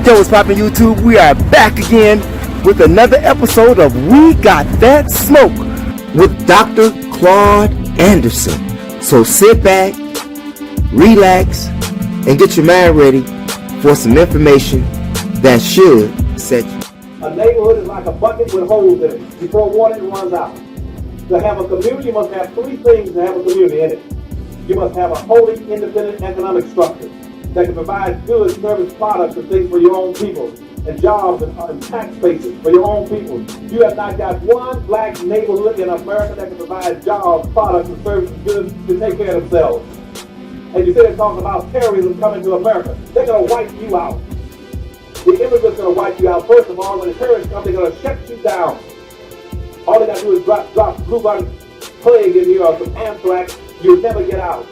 Yo, what's poppin' YouTube? We are back again with another episode of We Got That Smoke with Dr. Claude Anderson. So sit back, relax, and get your mind ready for some information that should set you. A neighborhood is like a bucket with holes in it. You pour water and it runs out. To have a community, you must have three things to have a community in it. You must have a wholly independent economic structure that can provide goods, service, products, and things for your own people, and jobs and tax bases for your own people. You have not got one black neighborhood in America that can provide jobs, products, and services, goods to take care of themselves. And you say they're talking about terrorism coming to America. They're going to wipe you out. The immigrants are going to wipe you out. First of all, when the terrorists come, they're going to shut you down. All they got to do is drop bluebird plague in you or some anthrax. You'll never get out.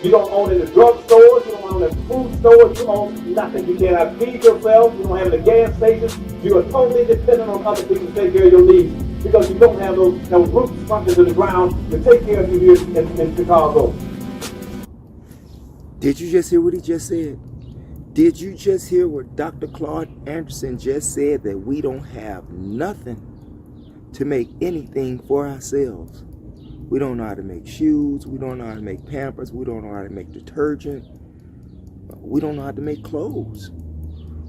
You don't own any drugstores, you don't own any food stores, you own nothing. You cannot feed yourself, you don't have any gas stations. You are totally dependent on other people to take care of your needs because you don't have those roots functions in the ground to take care of you here in Chicago. Did you just hear what he just said? Did you just hear what Dr. Claude Anderson just said, that we don't have nothing to make anything for ourselves? We don't know how to make shoes. We don't know how to make Pampers. We don't know how to make detergent. We don't know how to make clothes.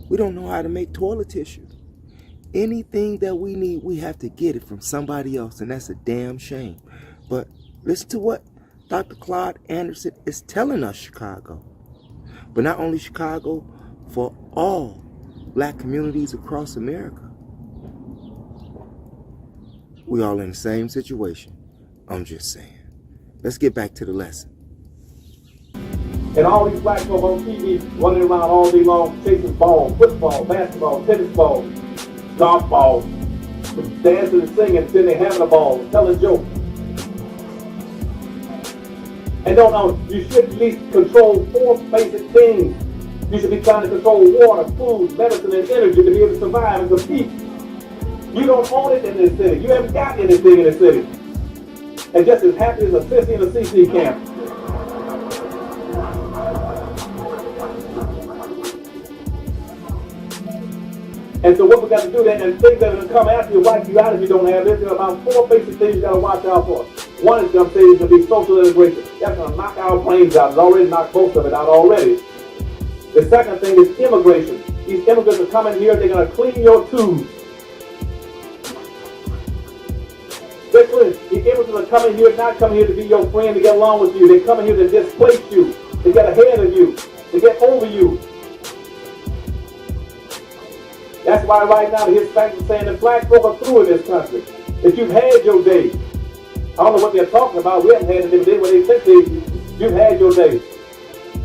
We don't know how to make toilet tissue. Anything that we need, we have to get it from somebody else, and that's a damn shame. But listen to what Dr. Claude Anderson is telling us, Chicago. But not only Chicago, for all black communities across America. We all in the same situation. I'm just saying. Let's get back to the lesson. And all these black folks on TV running around all day long, chasing balls, football, basketball, tennis balls, golf balls, dancing and singing, then they're having a ball, telling jokes. And don't know, you should at least control four basic things. You should be trying to control water, food, medicine, and energy to be able to survive and compete. You don't own it in this city. You haven't got anything in this city. And just as happy as a sissy in a CC camp. And so what we got to do then, and things that are going to come after you, wipe you out if you don't have this, there are about four basic things you got to watch out for. One is going to say it's going to be social integration. That's going to knock our planes out. It's already knocked most of it out already. The second thing is immigration. These immigrants are coming here, they're going to clean your tubes. The immigrants are coming here, not coming here to be your friend, to get along with you. They're coming here to displace you, to get ahead of you, to get over you. That's why right now the Hispanics are saying that black folk are through in this country. That you've had your day. I don't know what they're talking about. We haven't had it every day when they think you've had your day.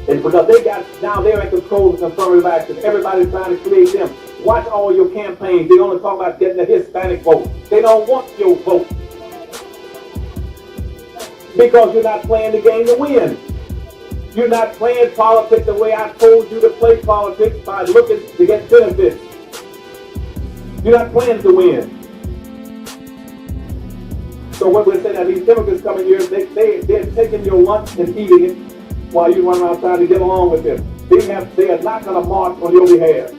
And because they got, now they're in control of affirmative action. Everybody's trying to create them. Watch all your campaigns. They only talk about getting the Hispanic vote. They don't want your vote. Because you're not playing the game to win. You're not playing politics the way I told you to play politics, by looking to get benefits. You're not playing to win. So what we're saying, that these immigrants coming here, they're taking your lunch and eating it while you run around trying to get along with them. They are not going to march on your behalf.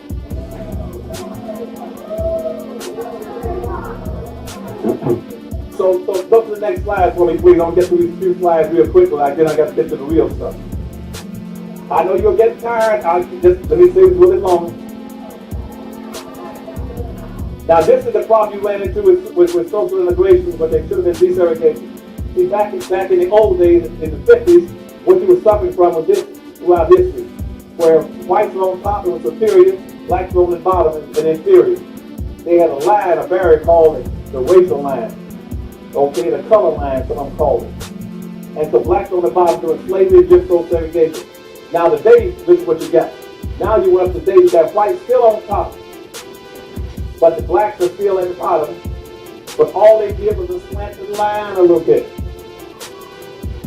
So go to the next slide for me, please. I'm going to get through these few slides real quickly. Then I got to get to the real stuff. I know you'll get tired. Let me say this a little bit longer. Now, this is the problem you ran into with social integration, but they should have been desegregation. See, back in the old days, in the 50s, what you were suffering from was this throughout history, where whites were on top and were superior, blacks were on the bottom and inferior. They had a line, a barrier called the racial line. Okay, the color line, some of them call it. And so blacks on the bottom doing slavery, just so segregation. Now today, this is what you got. Now you went up to today, you got whites still on top, but the blacks are still at the bottom. But all they did was a slanted line a little bit.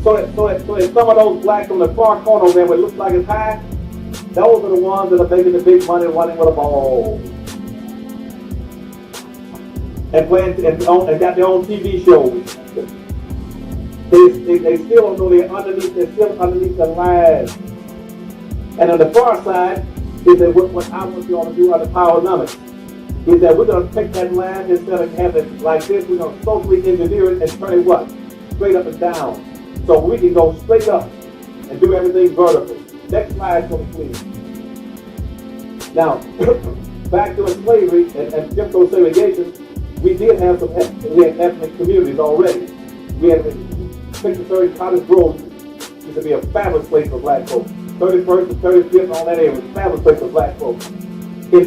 So that some of those blacks on the far corner there, what looks like it's high, those are the ones that are making the big money running with a ball. And got their own TV shows. They still don't know they're still underneath the line. And on the far side, is that what I want you all to do under Powernomics is that we're going to take that land, instead of having it like this, we're going to socially engineer it and turn it what? Straight up and down. So we can go straight up and do everything vertical. Next slide for me, please. Now, back to slavery and Jim Crow segregation, we did have ethnic communities already. We had 63rd Cottage Grove used to be a fabulous place for black folks. 31st and 35th and all that area was a fabulous place for black folks. We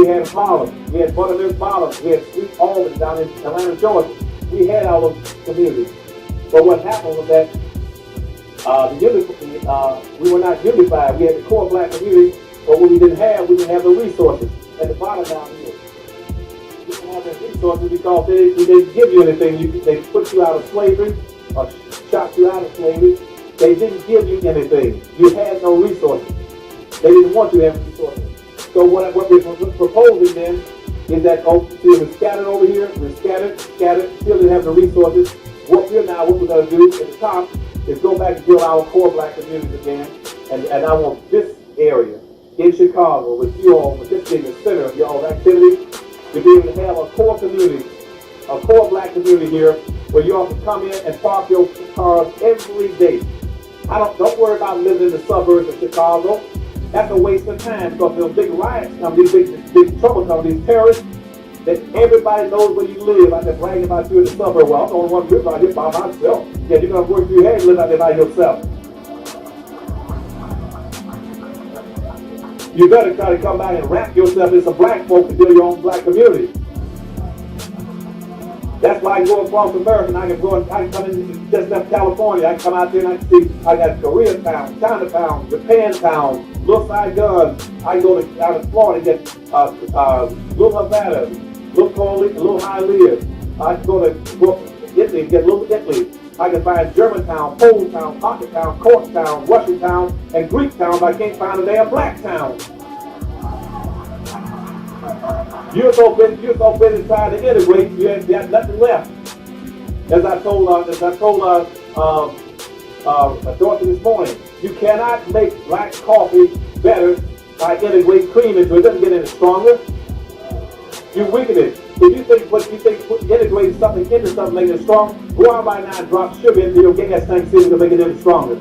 had Harlem, we had Buttermilk Bottom, we had Sweet Albany down in Atlanta, Georgia. We had all those communities. But what happened was that we were not unified. We had the core black community, but what we didn't have the resources. At the bottom down here, we didn't have the resources because they didn't give you anything. They put you out of slavery or shot you out of slavery. They didn't give you anything. You had no resources. They didn't want you to have resources. So what we're proposing then is that, see, we're scattered over here, we're scattered, still didn't have the resources. What we're going to do at the top is go back and build our core black communities again. And I want this area in Chicago, with you all, with this being the center of your all activity, to be able to have a core community, a core black community here, where you all can come in and park your cars every day. Don't worry about living in the suburbs of Chicago. That's a waste of time, because those big riots come, these big trouble come, these terrorists, that everybody knows where you live. Out there bragging about you in the suburb. Well, I'm the only one who lives out here by myself. Yeah, you're going to work through your head and live out there by yourself. You better try to come back and wrap yourself in some black folk to build your own black community. That's why I can go across America and I can come in just left California. I can come out there and I can see, I got Koreatown, Chinatown, Japantown, Little Saigon. I can go out to Florida and get Little Havana, Little Hialeah. I can go to Italy and get Little Italy. I can find Germantown, Poletown, Pockettown, Corktown, Russiantown, and Greektown, but I can't find a damn black town. You're so busy trying to integrate, you have nothing left. As I told Dorothy this morning, you cannot make black coffee better by integrating cream into it. It doesn't get any stronger. You weaken it. If you think integrating something into something making it strong, go out right now and drop sugar into your gas tank so you can make it even stronger.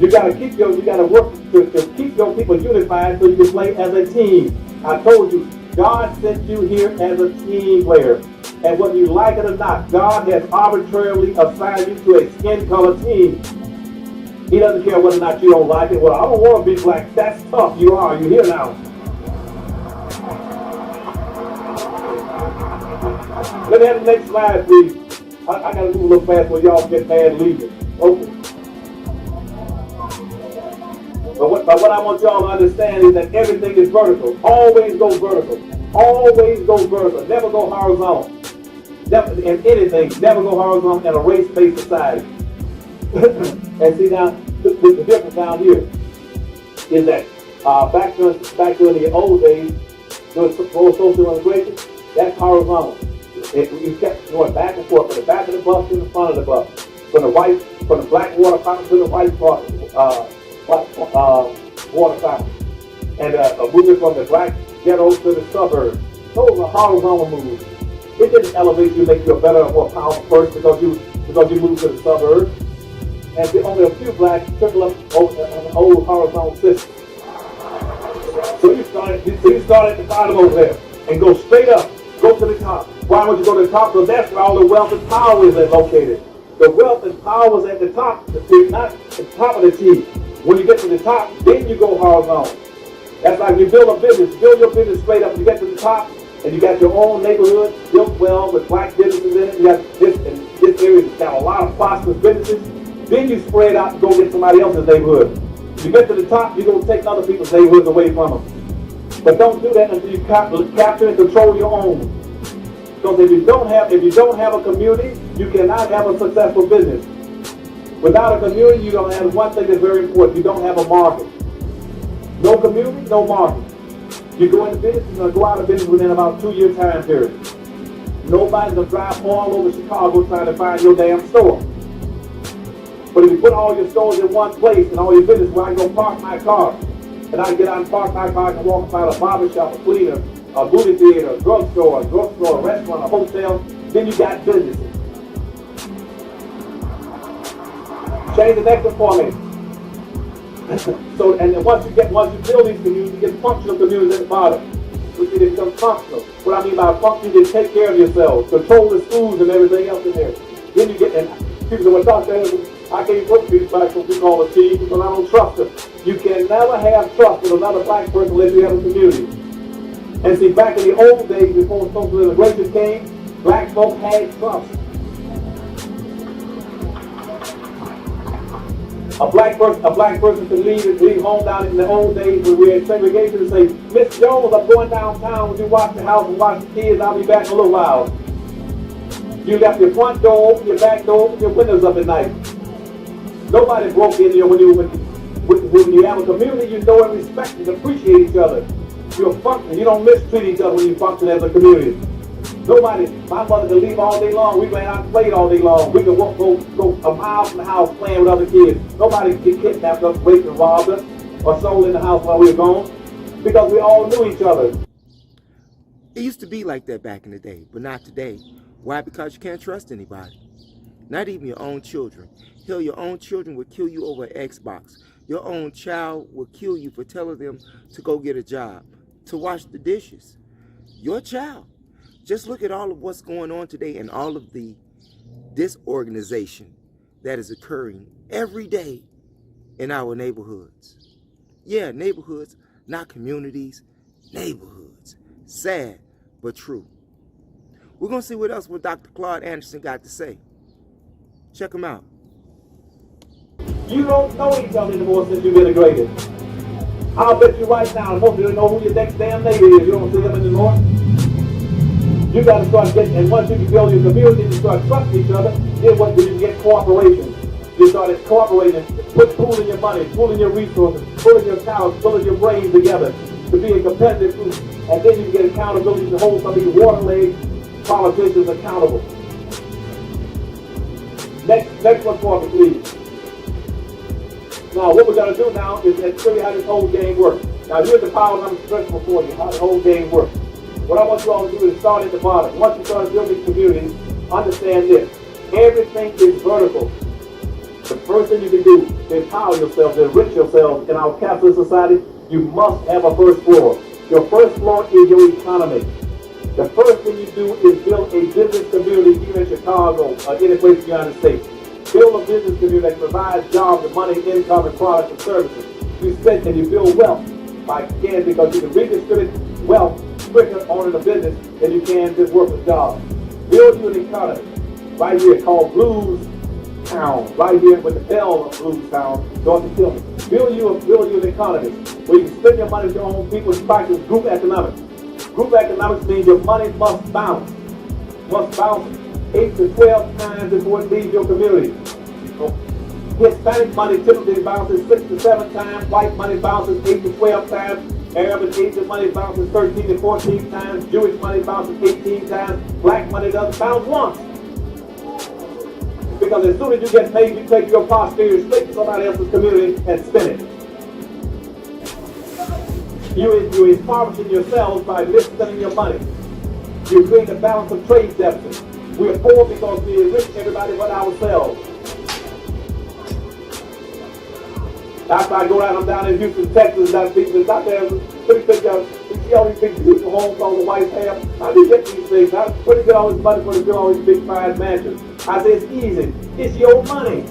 You gotta work to keep your people unified so you can play as a team. I told you, God sent you here as a team player. And whether you like it or not, God has arbitrarily assigned you to a skin color team. He doesn't care whether or not you don't like it. Well, I don't want to be black. That's tough. You are. You're here now. Let me have the next slide, please. I got to move a little fast so y'all get mad leaving. Okay. But what I want y'all to understand is that everything is vertical. Always go vertical. Always go vertical. Never go horizontal. Never, in anything, never go horizontal in a race-based society. And see now, the difference down here is that back during the old days, during social integration, that's horizontal. You kept going back and forth from the back of the bus to the front of the bus, from the black water fountain to the white water fountain, and moving from the black ghetto to the suburbs. Those are horizontal moves. It didn't elevate you, make you a better, more powerful person because you moved to the suburbs. And only a few blacks trickle up an old horizontal system. So you start at the bottom over there and go straight up, go to the top. Why would you go to the top? Because that's where all the wealth and power is located. The wealth and power is at the top, not at the top of the T. When you get to the top, then you go horizontal. That's like you build a business, build your business straight up. You get to the top, and you got your own neighborhood built well with black businesses in it. You got this area that's got a lot of prosperous businesses. Then you spread out and go get somebody else's neighborhood. You get to the top, you're going to take other people's neighborhoods away from them. But don't do that until you capture and control your own. Because if you don't have a community, you cannot have a successful business. Without a community, you don't have one thing that's very important. You don't have a market. No community, no market. You go into business, you're going to go out of business within about 2-year time period. Nobody's going to drive all over Chicago trying to find your damn store. But if you put all your stores in one place and all your business where I go park my car, And I get out and park my car and walk by a barber shop, a cleaner, a movie theater, a drugstore, a restaurant, a hotel. Then you got businesses. Change the next one for me. So, and then once you build these communities, you get functional communities at the bottom, which they become functional. What I mean by functional, you take care of yourselves, control the schools and everything else in there. Then you get, and people say, well, Dr. I can't work with these black folks we call a team because I don't trust them. You can never have trust with another black person unless you have a community. And see, back in the old days, before social immigration came, black folks had trust. A black person could leave home down in the old days when we had segregation and say, Miss Jones, I'm going downtown. Would you watch the house and watch the kids? I'll be back in a little while. You left your front door open, your back door open, your windows up at night. Nobody broke in here when you have a community, you know and respect and appreciate each other. You're functioning. You don't mistreat each other when you function as a community. Nobody, my mother could leave all day long. We ran out and played all day long. We could go a mile from the house playing with other kids. Nobody could kidnap us, raped and robbed us, or sold in the house while we were gone. Because we all knew each other. It used to be like that back in the day, but not today. Why? Because you can't trust anybody. Not even your own children. Hell, your own children would kill you over an Xbox. Your own child will kill you for telling them to go get a job, to wash the dishes. Your child. Just look at all of what's going on today and all of the disorganization that is occurring every day in our neighborhoods. Yeah, neighborhoods, not communities, neighborhoods. Sad, but true. We're going to see what else Dr. Claude Anderson got to say. Check him out. You don't know each other anymore since you've integrated. I'll bet you right now, most of you don't know who your next damn neighbor is. You don't see them anymore. You got to start getting, and once you can build your community, you start trusting each other, then what do you get? Cooperation. You started cooperating, pooling your money, pooling your resources, pulling your talents, pulling your brains together to be a competitive group. And then you get accountability to hold some of these water-laid politicians accountable. Next one for me, please. Now, what we're going to do now is show you how this whole game works. Now, here's the power number principle for you, how the whole game works. What I want you all to do is start at the bottom. Once you start building communities, understand this. Everything is vertical. The first thing you can do to empower yourself, to enrich yourself in our capitalist society, you must have a first floor. Your first floor is your economy. The first thing you do is build a business community here in Chicago or any place in the United States. Build a business community that provides jobs and money, income, and products and services. You spend and you build wealth because you can redistribute wealth quicker owning a business than you can just work a job. Build you an economy right here called Blues Town, right here with the bell of Blues Town, north of Tillman. Build you an economy where you can spend your money with your own people and practice group economics. Group economics means your money must bounce. Must bounce 8 to 12 times before it leaves your community. So, Hispanic money typically bounces 6 to 7 times. White money bounces 8 to 12 times. Arab and Asian money bounces 13 to 14 times. Jewish money bounces 18 times. Black money doesn't bounce once. Because as soon as you get paid, you take your posterior straight to somebody else's community and spend it. You're impoverishing yourselves by misspending your money. You create a balance of trade deficit. We're poor because we enrich everybody but ourselves. After I go out, I'm down in Houston, Texas, and I see this out there. You see all these big beautiful homes all the whites have. How do you get these things? Where do you get all this money for to build all these big fine mansions? I say it's easy. It's your money.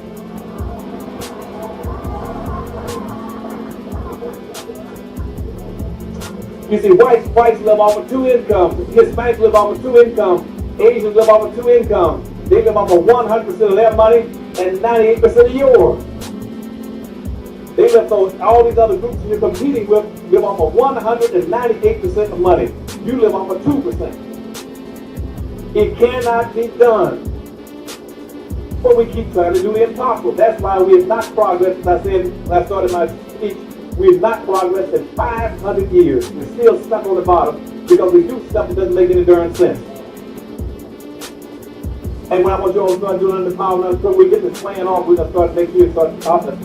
You see, whites live off of 2 incomes. Hispanics live off of 2 incomes. Asians live off of 2 incomes. They live off of 100% of their money and 98% of yours. They live, so all these other groups you're competing with live off of 198% of money. You live off of 2%. It cannot be done. But we keep trying to do the impossible. That's why we have not progressed, as I said when I started my speech, we have not progressed in 500 years. We're still stuck on the bottom because we do stuff that doesn't make any darn sense. And when I want you all to start doing the power, when we get this plan off, we're going to start making sure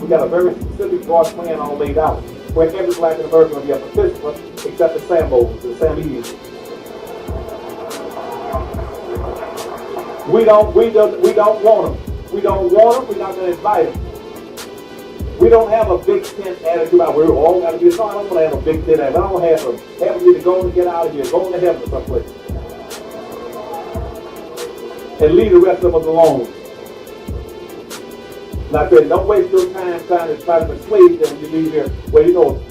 we got a very specific broad plan all laid out. where every black in America will be a participant except the Sambos, the Samis. We don't want them. We don't want them. We're not going to invite them. We don't have a Big Tent attitude about we're all got to be. No, I don't want to have a Big Tent attitude. I don't have them. Have them to go and get out of here. Go to heaven someplace. And leave the rest of us alone. Like I said, don't waste your time trying to persuade them when you leave here. Well, you know,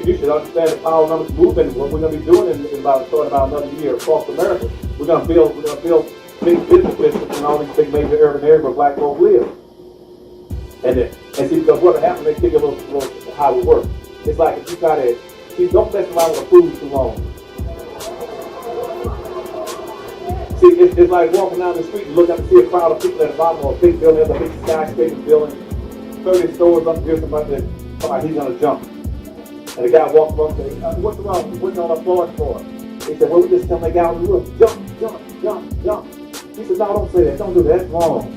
you should understand the power numbers movement. What we're going to be doing in about another year across America. We're going to build big business districts in all these big major urban areas where black folks live. And see, because what happens, they give you a little how it works. It's like if you try to, don't mess around with the food too long. See, it's like walking down the street and look up and see a crowd of people at the bottom of a big building, a big skyscraper building, 30 stores up here, somebody he's going to jump. And the guy walks up and says, what's wrong? What's on the floor for? He said, well, we just tell the guy on the roof, jump, jump, jump, jump. He said, no, don't say that. Don't do that. That's wrong.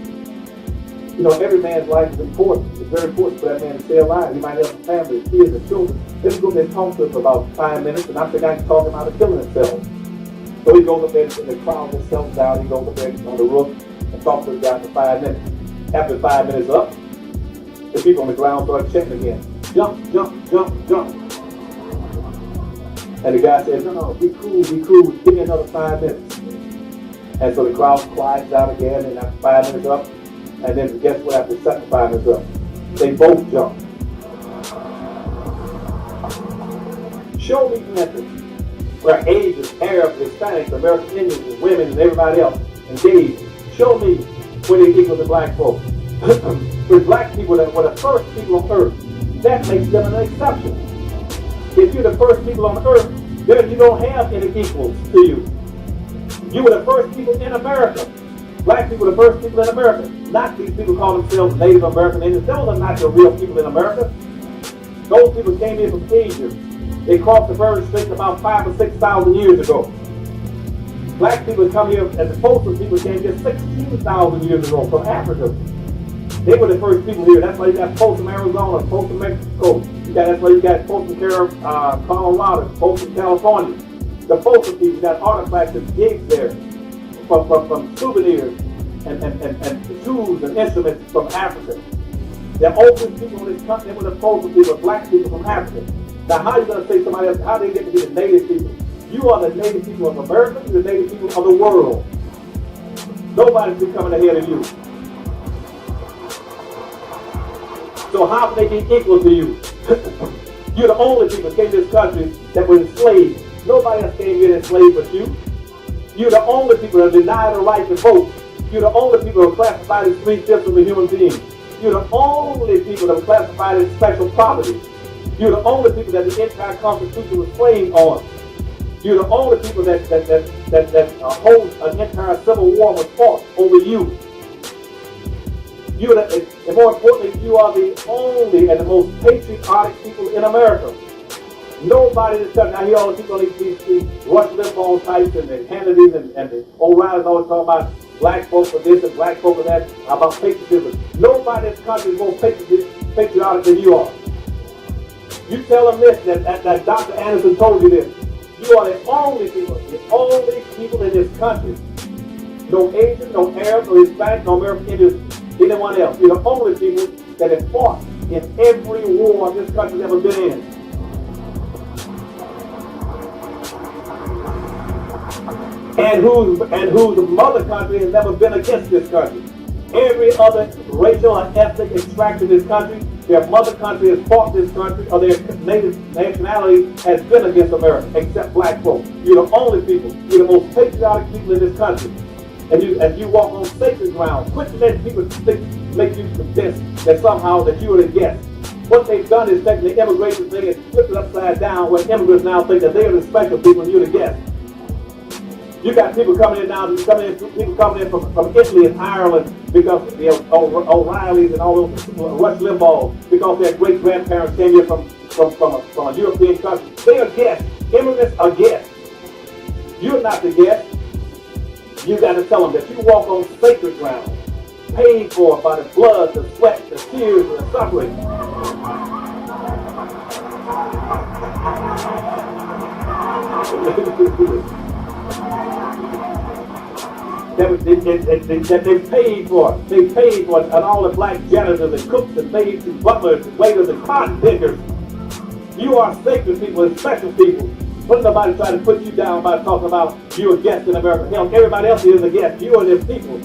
You know, every man's life is important. It's very important for that man to stay alive. He might have a family, kids, and children. This group has talked to him for about 5 minutes, and I think I can talk him out of killing himself. So he goes up there and the crowd just settles down. He goes up there on the roof and talks to the guy for 5 minutes. After 5 minutes up, the people on the ground start checking again. Jump, jump, jump, jump. And the guy says, no, be cool, give me another 5 minutes. And so the crowd quiets down again, and after 5 minutes up, and then guess what, after the second 5 minutes up, they both jump. Show me methods where Asians, Arabs, Hispanics, American Indians, and women, and everybody else engaged. Show me where they equal to black folks. With black people that were the first people on earth, that makes them an exception. If you're the first people on earth, then you don't have any equals to you. You were the first people in America. Black people were the first people in America. Not these people call themselves Native American Indians. Those are not the real people in America. Those people came in from Asia. They crossed the Bering Strait about 5,000 or 6,000 years ago. Black people come here, and the postal people came here 16,000 years ago from Africa. They were the first people here. That's why you got folks from Arizona, folks from Mexico. That's why you got folks from Colorado, folks from California. The postal people got artifacts and gigs there from souvenirs and tools and instruments from Africa. The oldest people in this country were the postal people, black people from Africa. Now, how are you going to say somebody else, how they get to be the native people? You are the native people of America, you're the native people of the world. Nobody's becoming ahead of you. So how can they be equal to you? You're the only people that came to this country that were enslaved. Nobody else came here enslaved but you. You're the only people that are denied the right to vote. You're the only people who are classified as 3/5 of a human being. You're the only people that are classified as special property. You're the only people that the entire Constitution was framed on. You're the only people that hold an entire civil war was fought over you. And more importantly, you are the only and the most patriotic people in America. Nobody in this country, I hear all the people on these Rush Limbaugh types and the Kennedys and the O'Reillys always talking about black folks for this and black folks for that, about patriotism. Nobody in this country is more patriotic than you are. You tell them this, that Dr. Anderson told you this. You are the only people in this country. No Asian, no Arab, no Hispanic, no American Indian, anyone else. You're the only people that have fought in every war this country's ever been in. And whose mother country has never been against this country. Every other racial and ethnic extraction in this country, their mother country has fought this country, or their native nationality has been against America, except black folks. You're the only people. You're the most patriotic people in this country. And you walk on sacred ground. Quit letting people make you convinced that somehow that you are the guest. What they've done is taken the immigration thing and flipped it upside down, where immigrants now think that they are the special people and you're the guest. You got people coming in now, people coming in from Italy and Ireland because the O'Reillys and all those people, Rush Limbaugh, because their great-grandparents came here from a European country. They are guests. Immigrants are guests. You're not the guest. You got to tell them that you walk on sacred ground, paid for by the blood, the sweat, the tears, and the suffering. that they paid for. They paid for, and all the black janitors and cooks and maids and butlers and waiters and cotton pickers. You are sacred people and special people. When nobody try to put you down by talking about you're a guest in America. Hell, everybody else is a guest. You are their people.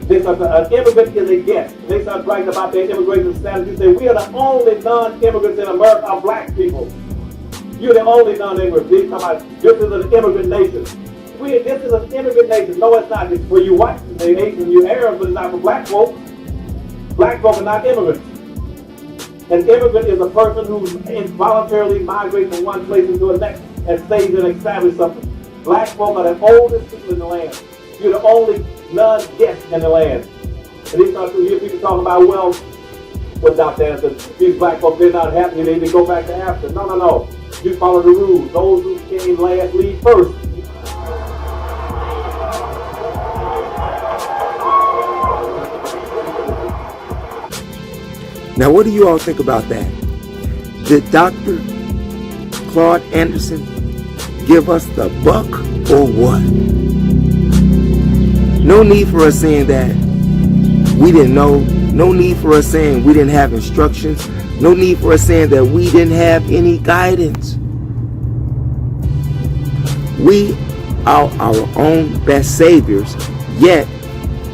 They start an immigrant is a guest. They start writing about their immigration status. You say, we are the only non-immigrants in America are black people. You're the only non-immigrants. They talk about this is an immigrant nation. This is an immigrant nation. No, it's not. It's for you whites and Asians, you Arabs, but it's not for black folk. Black folk are not immigrants. An immigrant is a person who involuntarily migrates from one place into the next and stays and establishes something. Black folk are the oldest people in the land. You're the only non-guest in the land. And you start to hear people talking about, well, Dr. Anderson, these black folks, they're not happy, they go back to Africa. No. You follow the rules. Those who came last leave first. Now, what do you all think about that? Did Dr. Claude Anderson give us the buck or what? No need for us saying that we didn't know. No need for us saying we didn't have instructions. No need for us saying that we didn't have any guidance. We are our own best saviors, yet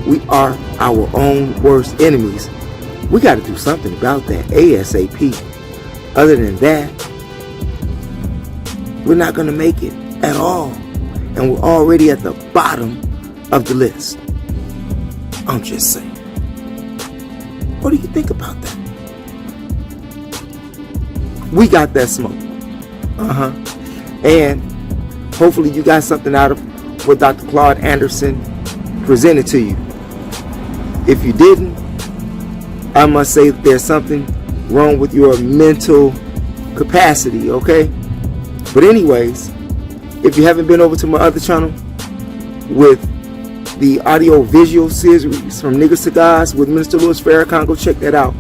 we are our own worst enemies. We got to do something about that ASAP. Other than that, we're not going to make it at all. And we're already at the bottom of the list. I'm just saying. What do you think about that? We got that smoke. And hopefully you got something out of what Dr. Claude Anderson presented to you. If you didn't, I must say that there's something wrong with your mental capacity, okay? But anyways, if you haven't been over to my other channel with the audio-visual series from Nigger Cigars with Minister Louis Farrakhan, go check that out.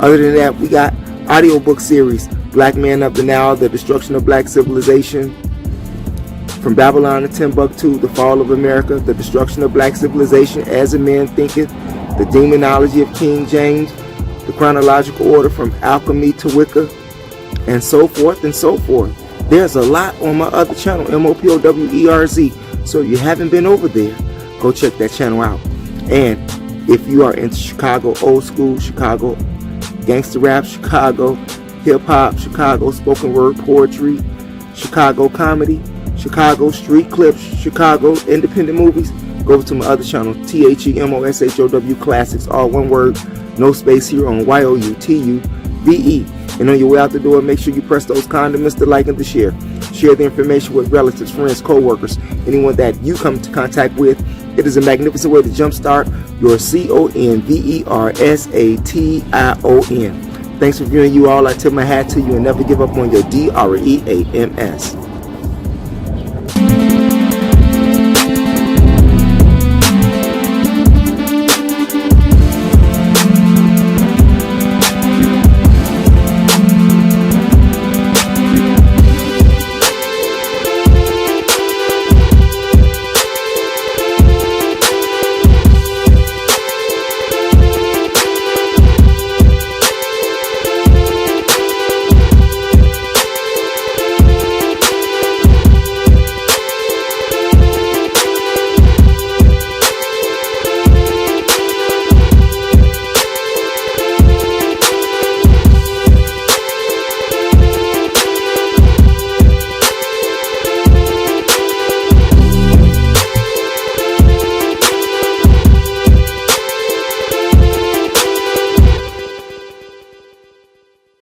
Other than that, we got audiobook series, Black Man of the Now, The Destruction of Black Civilization, From Babylon to Timbuktu, The Fall of America, The Destruction of Black Civilization, As a Man Thinketh, The Demonology of King James, The Chronological Order from Alchemy to Wicca, and so forth and so forth. There's a lot on my other channel, MOPOWERZ. So if you haven't been over there, go check that channel out. And if you are into Chicago old school, Chicago gangster rap, Chicago hip hop, Chicago spoken word poetry, Chicago comedy, Chicago street clips, Chicago independent movies, go over to my other channel, THEMOSHOW Classics, all one word, no space here, on YOUTUVE. And on your way out the door, make sure you press those condiments, the like and the share. Share the information with relatives, friends, co-workers, anyone that you come into contact with. It is a magnificent way to jumpstart your CONVERSATION. Thanks for viewing, you all. I tip my hat to you, and never give up on your DREAMS.